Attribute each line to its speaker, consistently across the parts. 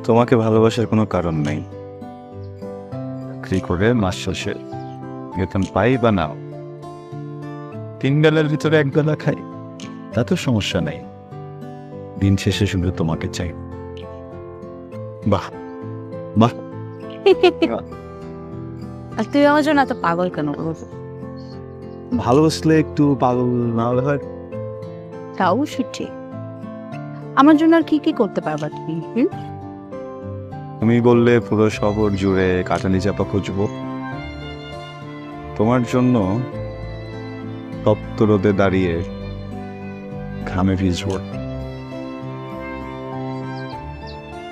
Speaker 1: তোমাকে ভালোবাসার কোনো কারণ নেই। চাকরি করে মাস শেষে বেতন পাই বা নাও, 3 বেলার ভিতরে 1 বেলা খাই, তাতেও সমস্যা নেই। দিন শেষে শুধু তোমাকে চাই। বাহ বাহ।
Speaker 2: আর তুই আমার জন্য এত পাগল কেন বলবো?
Speaker 1: ভালোবাসলে একটু পাগল না হলে হয়?
Speaker 2: তাও ঠিক। আমার জন্য আর কি কি করতে পারবা তুমি?
Speaker 1: তুমি বললে পুরো শহর জুড়ে কাটালি চাপা খুঁজবো। তোমার জন্য তপ্ত রোদে দাঁড়িয়ে ঘামে ভিজবো।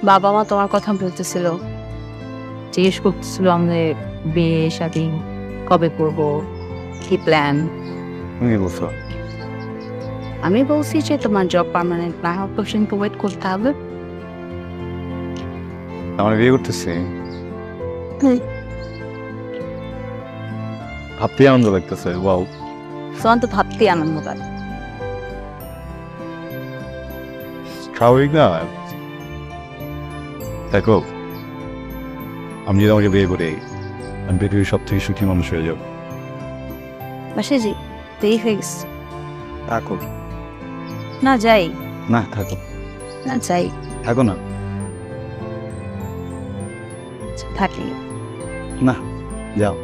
Speaker 2: বাবা মা তোমার কথা বলতেছিল, জিজ্ঞেস করতেছিল আমাদের বিয়ে শাদী কবে করবো, কি প্ল্যান।
Speaker 1: তুমি বলছো
Speaker 2: আমি বলছি যে তোমার জব পার্মানেন্ট না হওয়া পর্যন্ত ওয়েট করতে হবে।
Speaker 1: আমার বিয়ে করতেছি, ভাবতে আনন্দ লাগতেছে। ওয়াও,
Speaker 2: তোমার তো ভাবতেই আনন্দ লাগে।
Speaker 1: স্বাভাবিক না? দেখো, আমি যদি আমাকে বিয়ে করি, আমি পৃথিবীর সব থেকে সুখী মানুষ হয়ে যাবো।
Speaker 2: বাসাজি দেরি হয়ে গেছে,
Speaker 1: থাকো।
Speaker 2: না যাই,
Speaker 1: না থাকো,
Speaker 2: না যাই,
Speaker 1: থাকো না।
Speaker 2: থাকি।
Speaker 1: না, যাও।